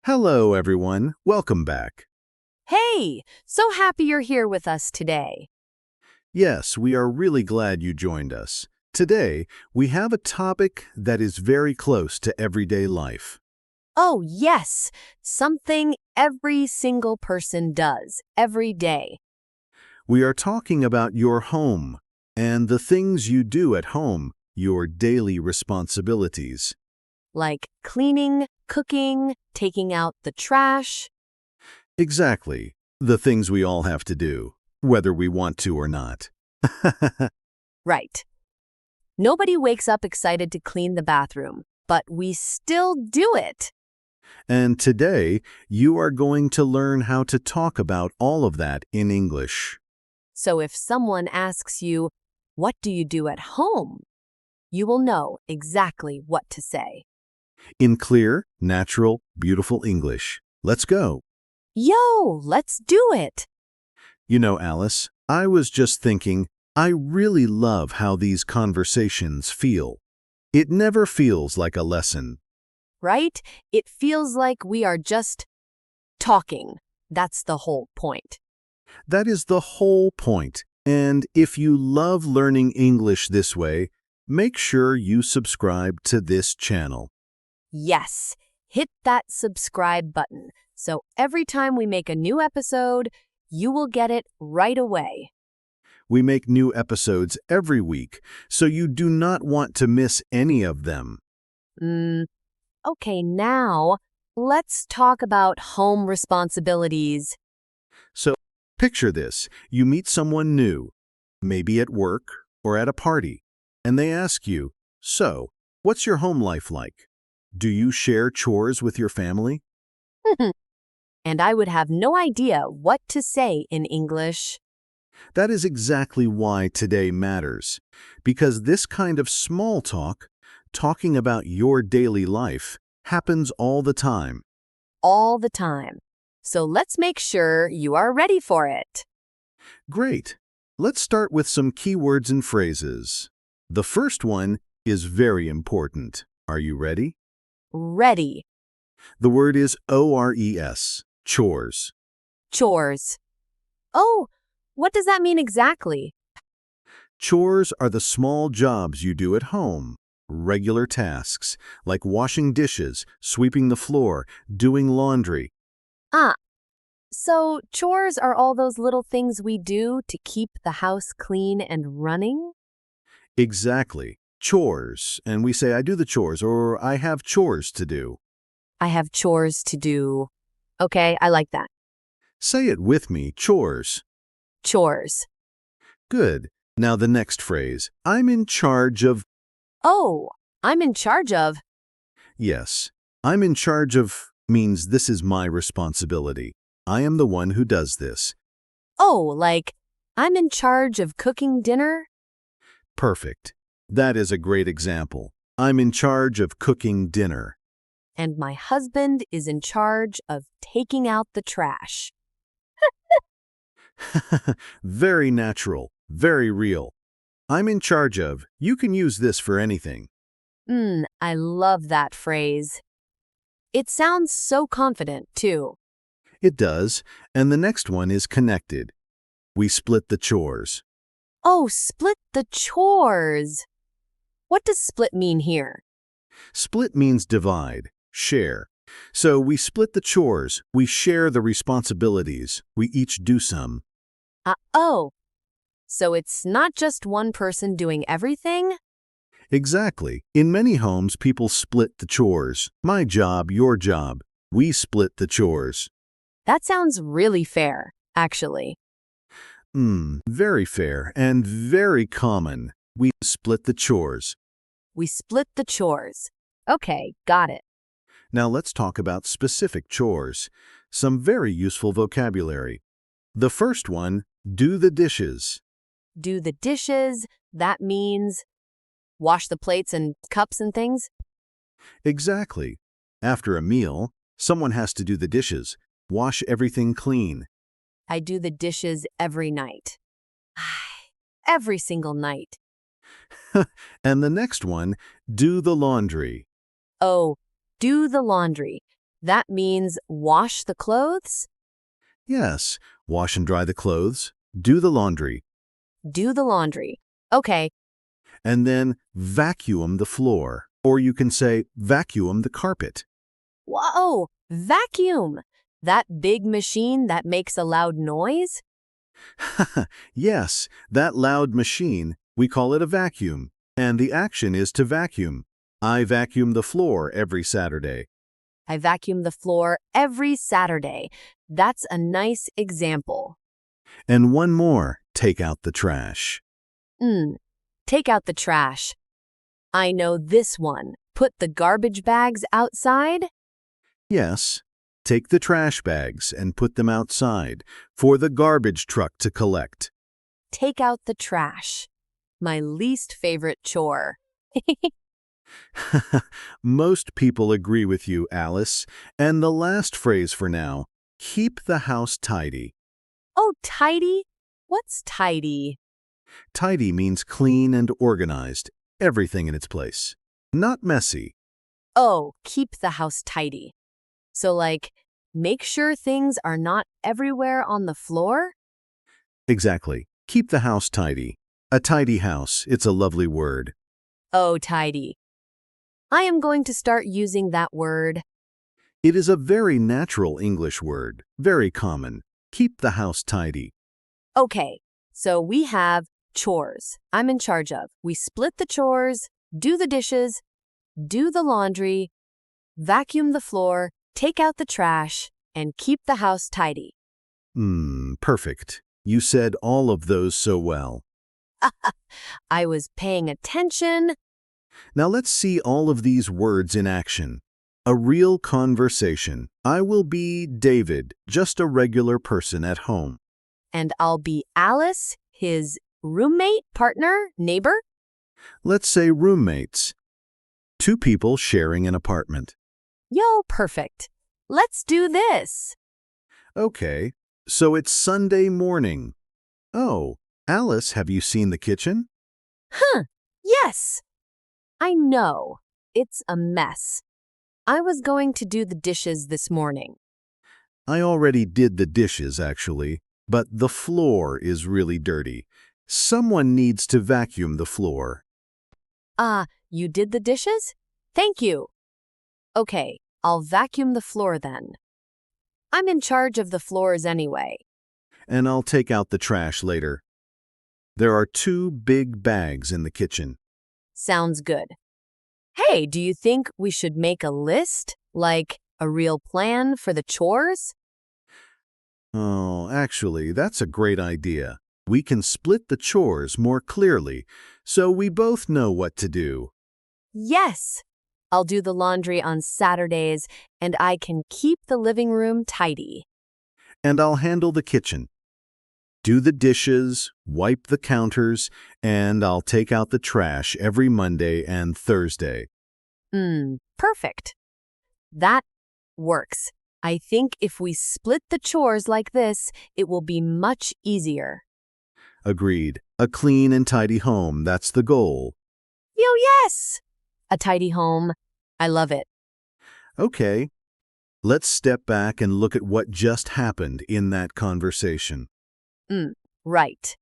Hello, everyone. Welcome back. Hey, so happy you're here with us today. Yes, we are really glad you joined us. Today, we have a topic that is very close to everyday life. Oh, yes, something every single person does every day, We are talking about your home and the things you do at home, your daily responsibilities. like cleaning, cooking, taking out the trash. Exactly, the things we all have to do, whether we want to or not. Right. Nobody wakes up excited to clean the bathroom, but we still do it. And today, you are going to learn how to talk about all of that in English. So if someone asks you, "What do you do at home?" you will know exactly what to say. In clear, natural, beautiful English. Let's go. Yo, let's do it. You know, Alice, I was just thinking, I really love how these conversations feel. It never feels like a lesson. Right? It feels like we are just talking. That's the whole point. That is the whole point. And if you love learning English this way, make sure you subscribe to this channel. Yes, hit that subscribe button so every time we make a new episode, you will get it right away. We make new episodes every week, so you do not want to miss any of them. Okay, now let's talk about home responsibilities. So, picture this. You meet someone new, maybe at work or at a party, and they ask you, "So, what's your home life like? Do you share chores with your family?" And I would have no idea what to say in English. That is exactly why today matters, because this kind of small talk, talking about your daily life, happens all the time. All the time. So let's make sure you are ready for it. Great. Let's start with some keywords and phrases. The first one is very important. Are you ready? Ready. The word is ORES, chores. Chores. Oh, what does that mean exactly? Chores are the small jobs you do at home. Regular tasks, like washing dishes, sweeping the floor, doing laundry. Ah, so chores are all those little things we do to keep the house clean and running? Exactly. Chores. And we say, I do the chores, or I have chores to do. I have chores to do. Okay, I like that. Say it with me, chores. Chores. Good. Now the next phrase. I'm in charge of. Oh, I'm in charge of. Yes. I'm in charge of means this is my responsibility. I am the one who does this. Oh, like, I'm in charge of cooking dinner? Perfect. That is a great example. I'm in charge of cooking dinner. And my husband is in charge of taking out the trash. Very natural, very real. I'm in charge of. You can use this for anything. I love that phrase. It sounds so confident, too. It does, and the next one is connected. We split the chores. Oh, split the chores. What does split mean here? Split means divide, share. So we split the chores, we share the responsibilities, we each do some. Oh, so it's not just one person doing everything? Exactly. In many homes, people split the chores. My job, your job. We split the chores. That sounds really fair, actually. Very fair and very common. We split the chores. We split the chores. Okay, got it. Now let's talk about specific chores. Some very useful vocabulary. The first one, do the dishes. Do the dishes, that means wash the plates and cups and things? Exactly. After a meal, someone has to do the dishes. Wash everything clean. I do the dishes every night. Every single night. And the next one, do the laundry. Oh, do the laundry. That means wash the clothes? Yes, wash and dry the clothes, do the laundry, Do the laundry. Okay, and then vacuum the floor. Or you can say vacuum the carpet. whoa, vacuum. That big machine that makes a loud noise? Yes, that loud machine, we call it a vacuum. And the action is to vacuum. I vacuum the floor every Saturday. I vacuum the floor every Saturday. That's a nice example. And one more, take out the trash. Take out the trash. I know this one. Put the garbage bags outside? Yes, take the trash bags and put them outside for the garbage truck to collect. Take out the trash. My least favorite chore. Most people agree with you, Alice. And the last phrase for now, keep the house tidy. Oh, tidy? What's tidy? Tidy means clean and organized, everything in its place. Not messy. Oh, keep the house tidy. So, like, make sure things are not everywhere on the floor? Exactly. Keep the house tidy. A tidy house, it's a lovely word. Oh, tidy. I am going to start using that word. It is a very natural English word, very common. Keep the house tidy. Okay, so we have chores I'm in charge of. We split the chores, do the dishes, do the laundry, vacuum the floor, take out the trash, and keep the house tidy. Perfect. You said all of those so well. I was paying attention. Now let's see all of these words in action. A real conversation. I will be David, just a regular person at home. And I'll be Alice, his roommate, partner, neighbor? Let's say roommates. Two people sharing an apartment. Yo, perfect. Let's do this. Okay, so it's Sunday morning. Oh, Alice, have you seen the kitchen? Yes. I know. It's a mess. I was going to do the dishes this morning. I already did the dishes, actually, but the floor is really dirty. Someone needs to vacuum the floor. You did the dishes? Thank you. Okay, I'll vacuum the floor then. I'm in charge of the floors anyway. And I'll take out the trash later. There are two big bags in the kitchen. Sounds good. Hey, do you think we should make a list? Like a real plan for the chores? Oh, actually, that's a great idea. We can split the chores more clearly, so we both know what to do. Yes. I'll do the laundry on Saturdays, and I can keep the living room tidy. And I'll handle the kitchen. Do the dishes, wipe the counters, and I'll take out the trash every Monday and Thursday. Perfect. That works. I think if we split the chores like this, it will be much easier. Agreed. A clean and tidy home, that's the goal. Yo, yes! A tidy home. I love it. Okay, let's step back and look at what just happened in that conversation. Right.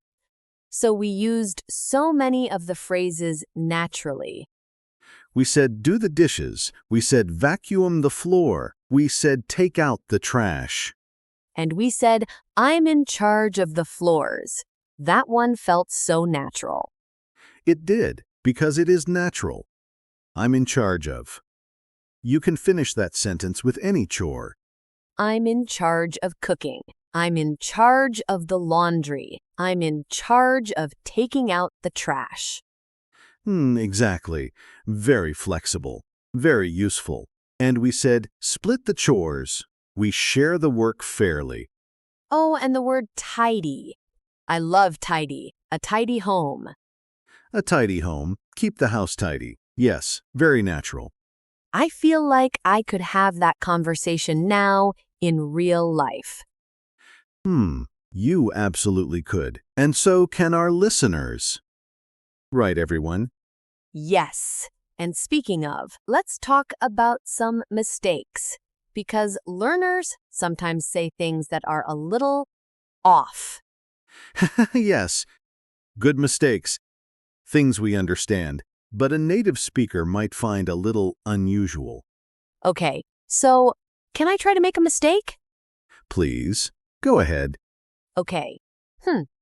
So we used so many of the phrases naturally. We said do the dishes. We said vacuum the floor. We said take out the trash. And we said, I'm in charge of the floors. That one felt so natural. It did, because it is natural. I'm in charge of. You can finish that sentence with any chore. I'm in charge of cooking. I'm in charge of the laundry. I'm in charge of taking out the trash. Exactly. Very flexible. Very useful. And we said, split the chores. We share the work fairly. Oh, and the word tidy. I love tidy. A tidy home. A tidy home. Keep the house tidy. Yes, very natural. I feel like I could have that conversation now in real life. You absolutely could. And so can our listeners. Right, everyone? Yes. And speaking of, let's talk about some mistakes. because learners sometimes say things that are a little off. Yes, good mistakes, things we understand, but a native speaker might find a little unusual. Okay, so can I try to make a mistake? Please, go ahead. Okay.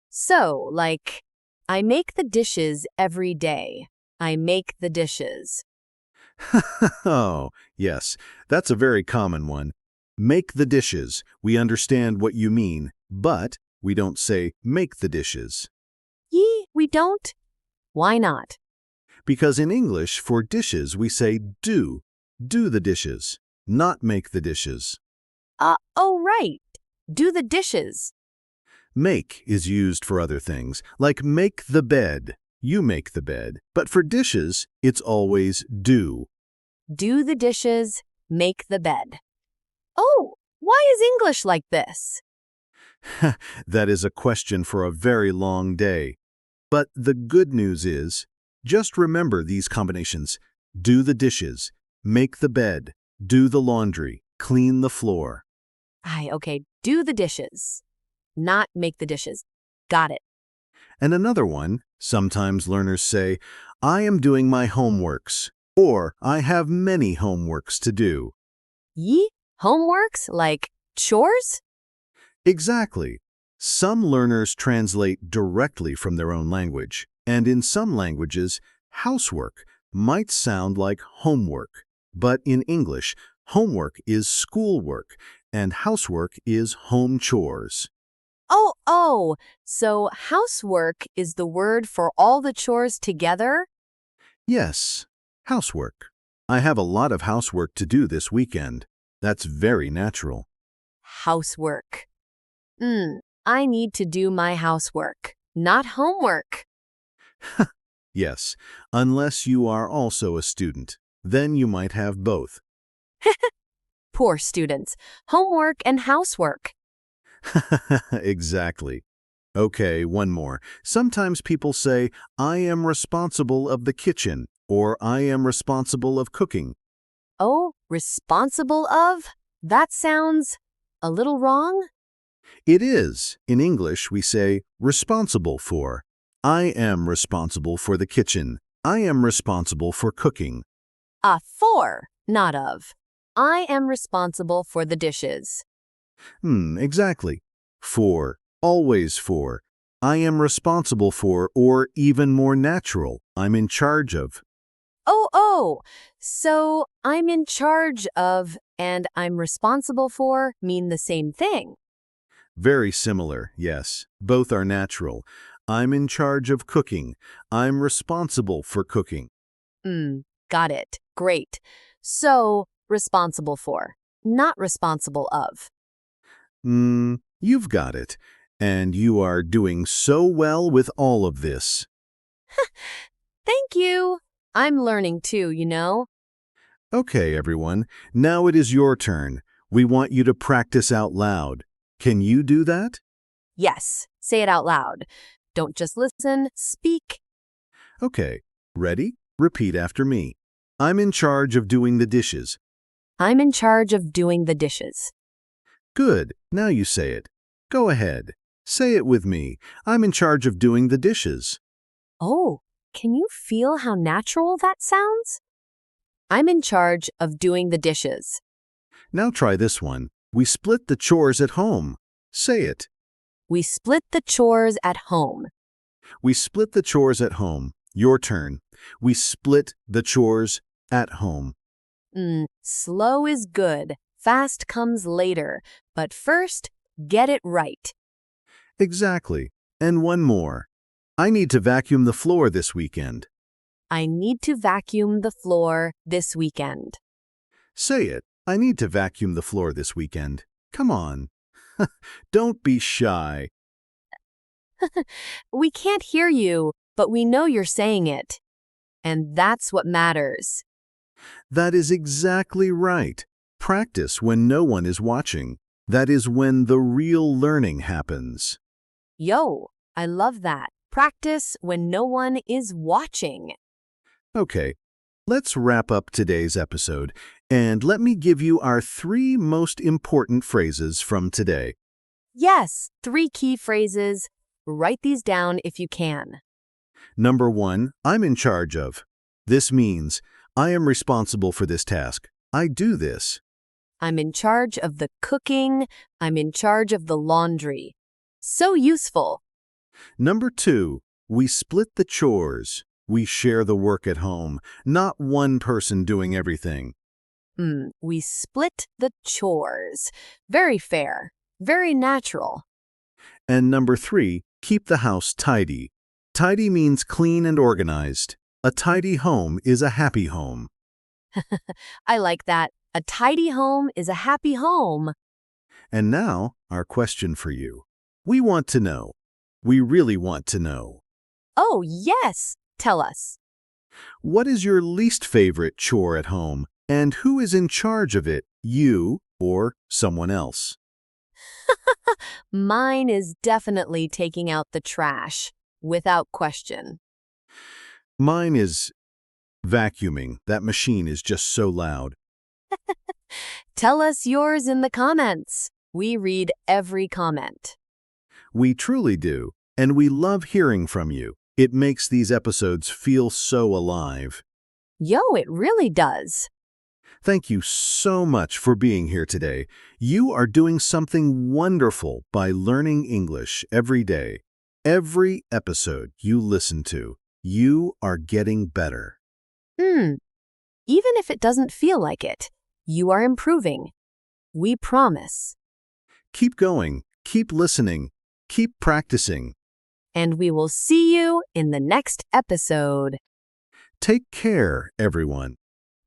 So, like, I make the dishes every day. I make the dishes. Oh, yes, that's a very common one. Make the dishes. We understand what you mean, but we don't say make the dishes. Yee, we don't? Why not? Because in English, for dishes, we say do. Do the dishes, not make the dishes. Oh, right. Do the dishes. Make is used for other things, like make the bed. You make the bed. But for dishes, it's always do. Do the dishes, make the bed. Oh, why is English like this? That is a question for a very long day. But the good news is, just remember these combinations. Do the dishes, make the bed, do the laundry, clean the floor. Okay, do the dishes, not make the dishes. Got it. And another one, sometimes learners say, I am doing my homeworks, or I have many homeworks to do. Yee, homeworks like chores? Exactly. Some learners translate directly from their own language, and in some languages, housework might sound like homework. But in English, homework is schoolwork, and housework is home chores. Oh, so housework is the word for all the chores together? Yes, housework. I have a lot of housework to do this weekend. That's very natural. Housework. I need to do my housework, not homework. Yes, unless you are also a student. Then you might have both. Poor students. Homework and housework. Exactly. Okay, one more. Sometimes people say, I am responsible of the kitchen, or I am responsible of cooking. Oh, responsible of? That sounds a little wrong. It is. In English, we say responsible for. I am responsible for the kitchen. I am responsible for cooking. For, not of. I am responsible for the dishes. Exactly. For. Always for. I am responsible for, or even more natural, I'm in charge of. So I'm in charge of and I'm responsible for mean the same thing. Very similar, yes. Both are natural. I'm in charge of cooking. I'm responsible for cooking. Got it. Great. So, responsible for, not responsible of. You've got it. And you are doing so well with all of this. Thank you. I'm learning too, you know. Okay, everyone. Now it is your turn. We want you to practice out loud. Can you do that? Yes, say it out loud. Don't just listen, speak. Okay. Ready? Repeat after me. I'm in charge of doing the dishes. I'm in charge of doing the dishes. Good. Now you say it. Go ahead. Say it with me. I'm in charge of doing the dishes. Oh, can you feel how natural that sounds? I'm in charge of doing the dishes. Now try this one. We split the chores at home. Say it. We split the chores at home. We split the chores at home. Your turn. We split the chores at home. Slow is good. Fast comes later. But first, get it right. Exactly. And one more. I need to vacuum the floor this weekend. I need to vacuum the floor this weekend. Say it. I need to vacuum the floor this weekend. Come on. Don't be shy. We can't hear you, but we know you're saying it. And that's what matters. That is exactly right. Practice when no one is watching. That is when the real learning happens. Yo, I love that. Practice when no one is watching. Okay, let's wrap up today's episode. And let me give you our 3 most important phrases from today. Yes, 3 key phrases. Write these down if you can. Number 1, I'm in charge of. This means, I am responsible for this task. I do this. I'm in charge of the cooking. I'm in charge of the laundry. So useful. Number 2, we split the chores. We share the work at home, not one person doing everything. We split the chores. Very fair. Very natural. And number 3, keep the house tidy. Tidy means clean and organized. A tidy home is a happy home. I like that. A tidy home is a happy home. And now, our question for you. We want to know. We really want to know. Oh, yes. Tell us. What is your least favorite chore at home, and who is in charge of it, you or someone else? Mine is definitely taking out the trash, without question. Mine is vacuuming. That machine is just so loud. Tell us yours in the comments. We read every comment. We truly do, and we love hearing from you. It makes these episodes feel so alive. Yo, it really does. Thank you so much for being here today. You are doing something wonderful by learning English every day. Every episode you listen to, you are getting better. Even if it doesn't feel like it, you are improving. We promise. Keep going, keep listening, keep practicing. And we will see you in the next episode. Take care, everyone.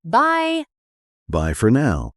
Bye. Bye for now.